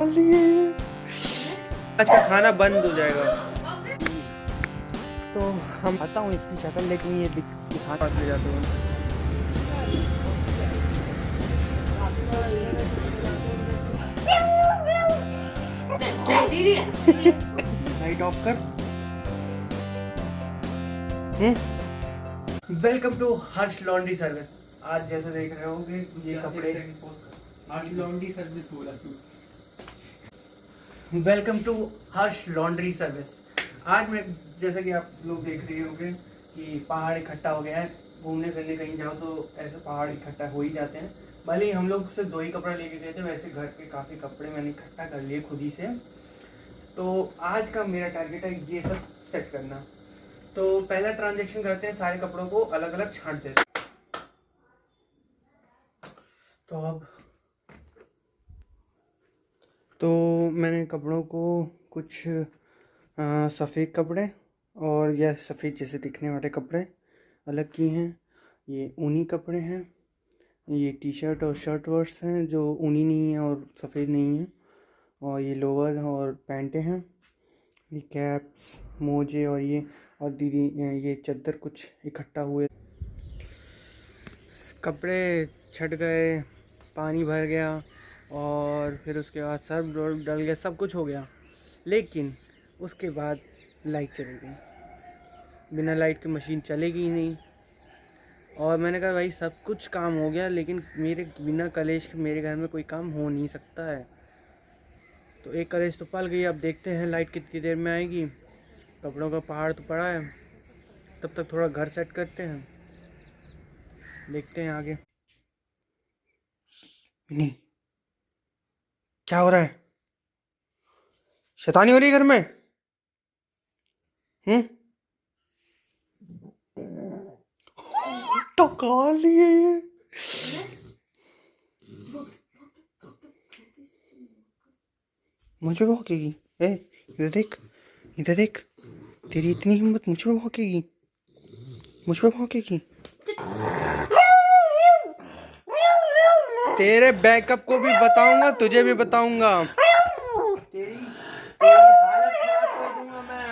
लिए आज का खाना बंद हो जाएगा। तो हम आता हूँ इसकी शक्ल, लेकिन ये दिखा पास ले जाते हैं। लाइट ऑफ कर। Welcome to Harsh laundry service. आज जैसे देख रहे होंगे ये कपड़े हर्ष लॉन्ड्री सर्विस बोला तू। Welcome to Harsh laundry service. आज मैं जैसा कि आप लोग देख रहे होंगे कि पहाड़ इकट्ठा हो गया है। घूमने फिरने कहीं जाओ तो ऐसे पहाड़ इकट्ठा हो ही जाते हैं। भले ही हम लोग सिर्फ 2 ही कपड़ा लेके गए थे, वैसे घर के काफ़ी कपड़े मैंने इकट्ठा कर लिए खुद ही से। तो आज का मेरा टारगेट है ये सब सेट करना। तो पहला ट्रांजैक्शन करते हैं, सारे कपड़ों को अलग अलग छांट देते हैं। तो मैंने कपड़ों को कुछ सफ़ेद कपड़े और यह सफ़ेद जैसे दिखने वाले कपड़े अलग किए हैं। ये ऊनी कपड़े हैं, ये टी शर्ट और शर्ट वर्स हैं जो ऊनी नहीं है और सफ़ेद नहीं है, और ये लोअर और पैंटें हैं। ये कैप्स, मोजे और ये और दीदी ये चद्दर कुछ इकट्ठा हुए। कपड़े छट गए, पानी भर गया और फिर उसके बाद सर्फ डल गया, सब कुछ हो गया। लेकिन उसके बाद लाइट चली गई। बिना लाइट के मशीन चलेगी ही नहीं। और मैंने कहा भाई सब कुछ काम हो गया, लेकिन मेरे बिना कलेश के मेरे घर में कोई काम हो नहीं सकता है। तो एक कलेश तो पल गई। अब देखते हैं लाइट कितनी देर में आएगी। कपड़ों का पहाड़ तो पड़ा है, तब तक थोड़ा घर सेट करते हैं, देखते हैं आगे। नहीं, क्या हो रहा है? शैतानी हो रही है घर में? टका लिए मुझे भौंकेगी। इधर देख, इधर देख, तेरी इतनी हिम्मत, मुझ पे भौंकेगी, मुझ पे भौंकेगी। तेरे बैकअप को भी बताऊंगा, तुझे भी बताऊंगा। तेरी हालत खराब कर दूंगा मैं।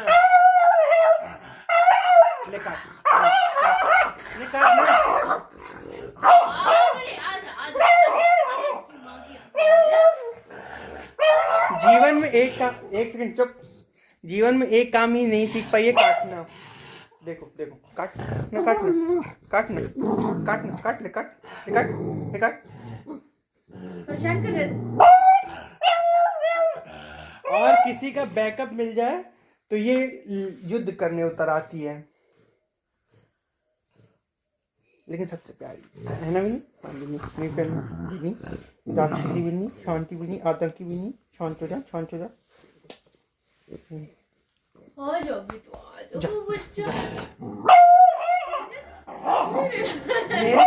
ले काट, ले काट। जीवन में एक सेकंड चुप। जीवन में एक काम ही नहीं सीख पाई है, काटना। देखो देखो, काट ना, काट ना, काट ना, काट ना, काट ले, काट ले, काट ले, काट। परेशान कर रहे। और किसी का बैकअप मिल जाए तो ये युद्ध करने उतर आती है। लेकिन सबसे प्यारी है ना विनी? नहीं, राक्षसी भी नहीं, शांति भी नहीं, आतंकी भी नहीं। शांत हो जा, शांत हो जा। मेरा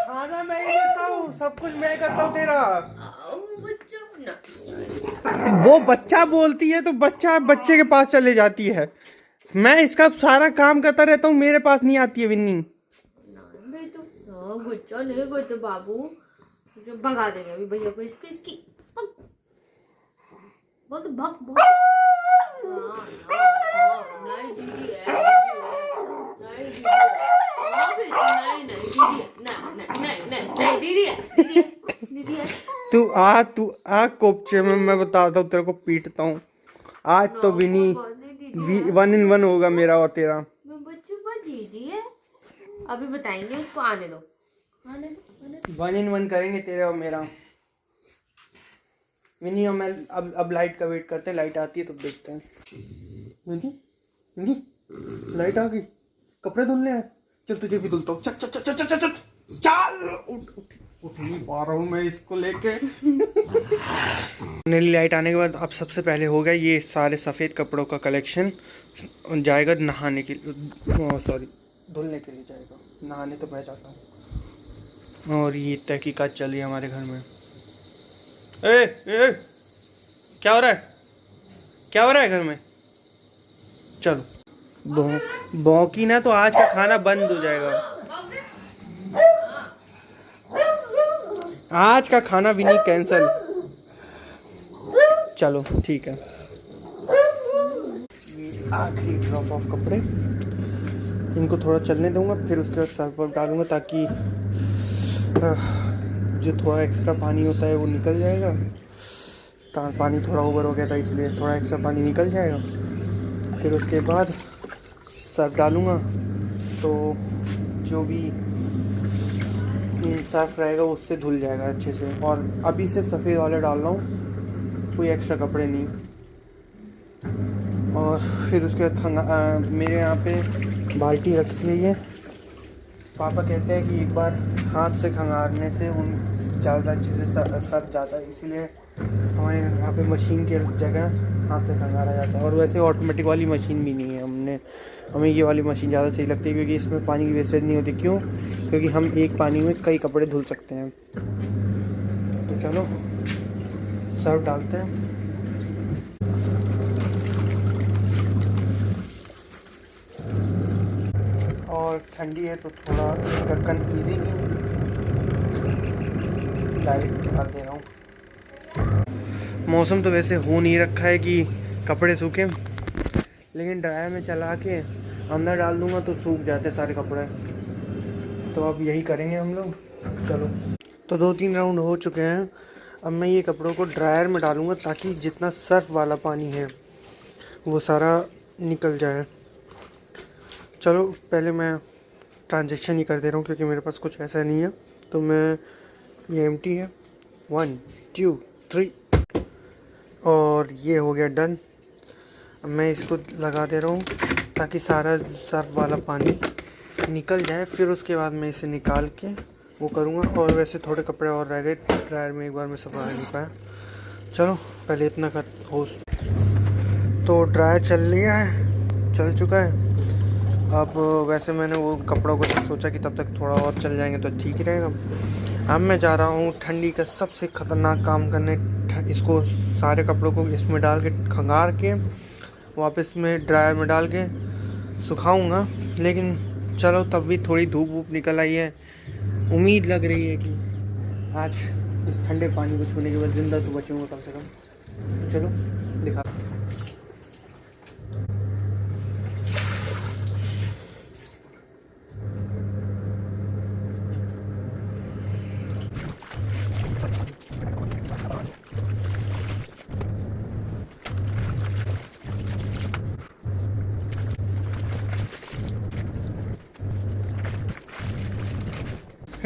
खाना मैं ही देता हूँ, सब कुछ मैं करता हूँ तेरा। वो बच्चा बोलती है तो बच्चे के पास चले जाती है। मैं इसका सारा काम करता रहता हूँ, मेरे पास नहीं आती है विन्नी। गुच्चा नहीं गुच्चा बाबू, भगा देंगे अभी भैया को। इसकी बहुत भग बहुत। नहीं दीदी है, नहीं दीदी है। तू आ कोपचे में, मैं बताता हूँ तेरे को, पीटता हूँ आज तो विनी। 1 in 1 होगा मेरा और तेरा। बच्चों पर दीदी है, अभी बताएंगे उसको। आने दो। 1 in 1 करेंगे तेरे और मेरा। विनी और मैं अब लाइट का वेट करते हैं। लाइट आती है तो देखते हैं। विनी, लाइट आ गई, कपड़े धुलने हैं। चल तुझे भी धुलता हूँ। चल चल चल चल चल चल चल। उठ नहीं पा रहा हूँ मैं इसको लेके। लाइट आने के बाद अब सबसे पहले होगा ये सारे सफ़ेद कपड़ों का कलेक्शन जाएगा नहाने के लिए, सॉरी धुलने के लिए जाएगा। नहाने तो मैं जाता हूँ। और ये तहकीकात चल रही है हमारे घर में। ए, क्या हो रहा है? क्या हो रहा है घर में? चलो भौंकी ना तो आज का खाना बंद हो जाएगा। आज का खाना भी नहीं, कैंसल। चलो ठीक है, ये आखिरी ड्रॉप ऑफ कपड़े, इनको थोड़ा चलने दूंगा, फिर उसके बाद सर्फ वर्फ डालूंगा ताकि जो थोड़ा एक्स्ट्रा पानी होता है वो निकल जाएगा। पानी थोड़ा ओवर हो गया था इसलिए थोड़ा एक्स्ट्रा पानी निकल जाएगा। फिर उसके बाद सर्फ डालूंगा तो जो भी सर्फ रहेगा उससे धुल जाएगा अच्छे से। और अभी सिर्फ सफ़ेद वाले डाल रहा हूँ, कोई एक्स्ट्रा कपड़े नहीं। और फिर उसके बाद मेरे यहाँ पे बाल्टी रखी है, ये पापा कहते हैं कि एक बार हाथ से खंगारने से उन ज़्यादा अच्छे से सर्फ जाता है, इसीलिए हमारे यहाँ पे मशीन की जगह हाथ से खंगारा जाता है। और वैसे ऑटोमेटिक वाली मशीन भी नहीं है, हमें ये वाली मशीन ज़्यादा सही लगती है क्योंकि इसमें पानी की वेस्टेज नहीं होती। क्यों? क्योंकि हम एक पानी में कई कपड़े धुल सकते हैं। तो चलो सर्फ डालते हैं। और ठंडी है तो थोड़ा ढक्कन ईजी नहीं, डायरेक्ट डाल दे रहा हूँ। मौसम तो वैसे हो नहीं रखा है कि कपड़े सूखे, लेकिन ड्रायर में चला के अंदर डाल दूंगा तो सूख जाते सारे कपड़े। तो अब यही करेंगे हम लोग। चलो, तो 2-3 राउंड हो चुके हैं। अब मैं ये कपड़ों को ड्रायर में डालूंगा ताकि जितना सर्फ वाला पानी है वो सारा निकल जाए। चलो पहले मैं ट्रांजेक्शन ही कर दे रहा हूँ क्योंकि मेरे पास कुछ ऐसा नहीं है। तो मैं ये एम्प्टी है, 1 2 3, और ये हो गया डन। अब मैं इसको लगा दे रहा हूँ ताकि सारा सर्फ वाला पानी निकल जाए। फिर उसके बाद मैं इसे निकाल के वो करूँगा। और वैसे थोड़े कपड़े और रह गए ड्रायर में, एक बार में सफा नहीं पाया। चलो पहले इतना कर हो। तो ड्रायर चल चुका है। अब वैसे मैंने वो कपड़ों को सोचा कि तब तक थोड़ा और चल जाएंगे तो ठीक रहेगा। अब मैं जा रहा हूँ ठंडी का सबसे ख़तरनाक काम करने। इसको सारे कपड़ों को इसमें डाल के खंगार के वापस में ड्रायर में डाल के सुखाऊंगा। लेकिन चलो तब भी थोड़ी धूप वूप निकल आई है, उम्मीद लग रही है कि आज इस ठंडे पानी को छूने के बाद ज़िंदा तो बचूंगा कम से कम। तो चलो दिखा।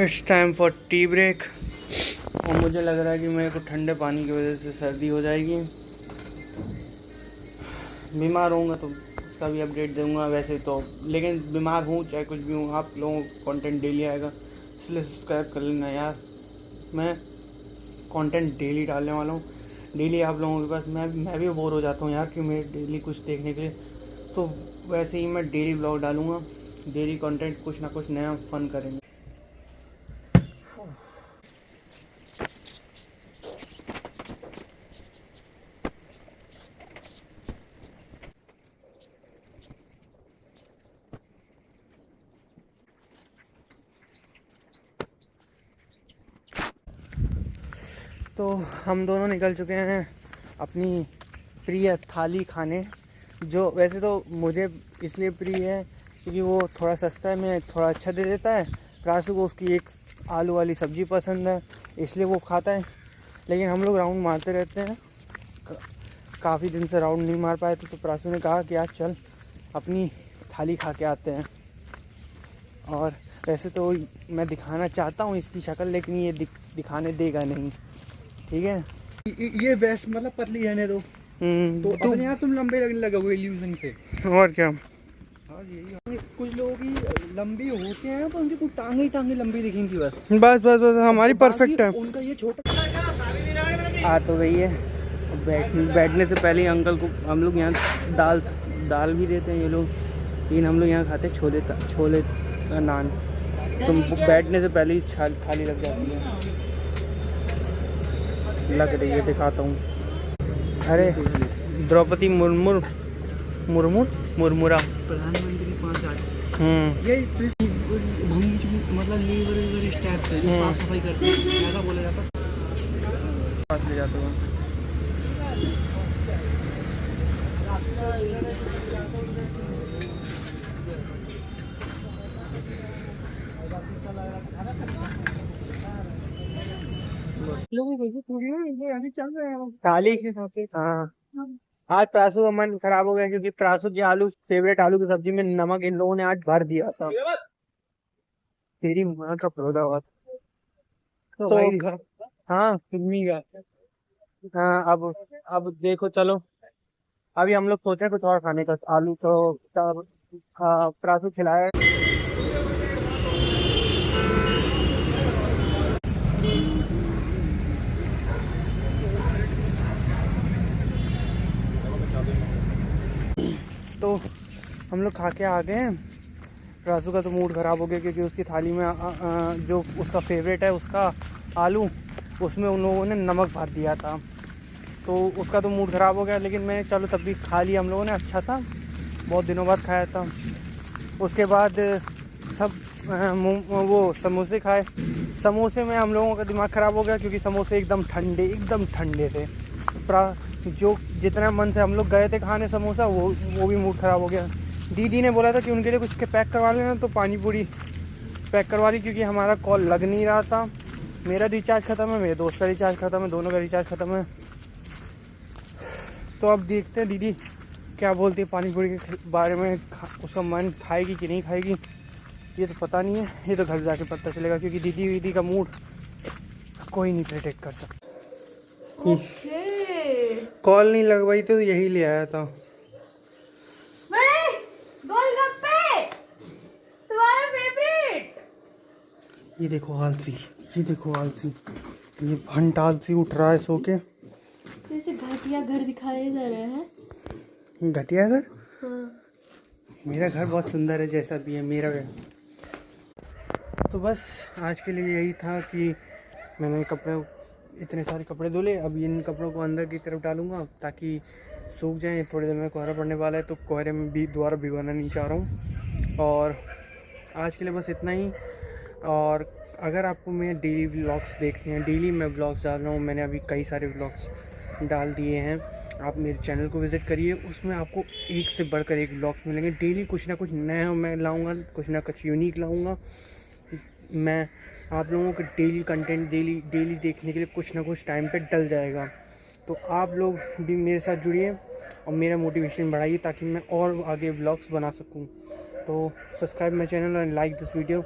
It's time for tea break. और मुझे लग रहा है कि मेरे को ठंडे पानी की वजह से सर्दी हो जाएगी। बीमार होऊंगा तो उसका भी अपडेट दूंगा वैसे तो, लेकिन बीमार हूँ चाहे कुछ भी हूँ, आप लोगों को कंटेंट डेली आएगा, इसलिए सब्सक्राइब कर लेना यार। मैं कंटेंट डेली डालने वाला हूँ, डेली आप लोगों के पास। मैं भी बोर हो जाता हूँ यार कि मैं डेली कुछ देखने के लिए। तो वैसे ही मैं डेली ब्लॉग डालूँगा, डेली कंटेंट कुछ ना कुछ नया फन करेंगे। तो हम दोनों निकल चुके हैं अपनी प्रिय थाली खाने, जो वैसे तो मुझे इसलिए प्रिय है क्योंकि वो थोड़ा सस्ता में थोड़ा अच्छा दे देता है। प्रासू को उसकी एक आलू वाली सब्ज़ी पसंद है इसलिए वो खाता है। लेकिन हम लोग राउंड मारते रहते हैं, काफ़ी दिन से राउंड नहीं मार पाए थे। तो प्रासू ने कहा कि आज चल अपनी थाली खा के आते हैं। और वैसे तो मैं दिखाना चाहता हूँ इसकी शक्ल, लेकिन ये दिखाने देगा नहीं, ठीक है। ये वेस्ट मतलब पतली रहने दो, तो अपने आप तुम लंबे लगने लगोगे इल्यूजन से। और क्या, हाँ यही। कुछ लोगों की लंबी होते हैं पर उनकी कुछ टांगे लंबी दिखेंगी बस। बस हमारी परफेक्ट है। उनका ये छोटा आ तो गई है। बैठने से पहले ही अंकल को हम लोग यहाँ दाल भी देते हैं ये लोग, लेकिन हम लोग यहाँ खाते हैं छोले का नान। तो बैठने से पहले ही थाली लग जाती है, लग रही है, दिखाता हूँ। अरे द्रौपदी मुर्मुरा प्रधानमंत्री 5 ये मतलब लीवर स्टेप से जो साफ सफाई करते हैं ऐसा बोला जाता है। पास ले जाते हैं। थाली। हाँ, आज प्रासू का मन खराब हो गया क्योंकि प्रासू की आलू फेवरेट आलू की सब्जी में नमक इन लोगों ने आज भर दिया था। तेरी माँ का पौधा हुआ तो भाई दिखा हाँ फिल्मी का। हाँ। अब देखो चलो, अभी हम लोग सोच रहे हैं कुछ और खाने का। आलू तो प्रासू खिलाया है। तो हम लोग खा के आ गए हैं। राजू का तो मूड ख़राब हो गया क्योंकि उसकी थाली में जो उसका फेवरेट है उसका आलू, उसमें उन लोगों ने नमक भर दिया था, तो उसका तो मूड ख़राब हो गया। लेकिन मैं चलो तब भी खा लिया हम लोगों ने, अच्छा था, बहुत दिनों बाद खाया था। उसके बाद सब वो समोसे खाए। समोसे में हम लोगों का दिमाग ख़राब हो गया क्योंकि समोसे एकदम ठंडे थे। जो जितना मन से हम लोग गए थे खाने समोसा, वो भी मूड ख़राब हो गया। दीदी ने बोला था कि उनके लिए कुछ के पैक करवा लेना, तो पानी पूरी पैक करवा ली क्योंकि हमारा कॉल लग नहीं रहा था। मेरा रिचार्ज ख़त्म है, मेरे दोस्त का रिचार्ज ख़त्म है, दोनों का रिचार्ज ख़त्म है। तो अब देखते हैं दीदी क्या बोलती है पानी पूरी के बारे में। उसका मन खाएगी कि नहीं खाएगी ये तो पता नहीं है, ये तो घर जाके पता चलेगा क्योंकि दीदी का मूड कोई नहीं प्रेडिक्ट कर सकता। कॉल नहीं लगवाई तो यही ले आया था। गोलगप्पे तुम्हारा फेवरेट। ये देखो आलसी, ये भंट आलसी उठ रहा है सो के। जैसे घटिया घर दिखाए जा रहे हैं। घटिया घर? हाँ। मेरा घर बहुत सुंदर है जैसा भी है मेरा घर। तो बस आज के लिए यही था कि मैंने इतने सारे कपड़े धुले। अब इन कपड़ों को अंदर की तरफ डालूंगा ताकि सूख जाएं। थोड़ी देर में कोहरा पड़ने वाला है तो कोहरे में भी दोबारा भिगोना नहीं चाह रहा हूँ। और आज के लिए बस इतना ही। और अगर आपको मेरे डेली व्लॉग्स देखने हैं, डेली मैं व्लॉग्स डाल रहा हूँ, मैंने अभी कई सारे व्लॉग्स डाल दिए हैं। आप मेरे चैनल को विज़िट करिए, उसमें आपको एक से बढ़कर एक व्लॉग्स मिलेंगे। डेली कुछ ना कुछ नया मैं लाऊँगा, कुछ ना कुछ यूनिक लाऊँगा। मैं आप लोगों को डेली कंटेंट डेली देखने के लिए कुछ ना कुछ टाइम पे डल जाएगा। तो आप लोग भी मेरे साथ जुड़िए और मेरा मोटिवेशन बढ़ाइए ताकि मैं और आगे व्लॉग्स बना सकूं। तो subscribe my channel and like this video.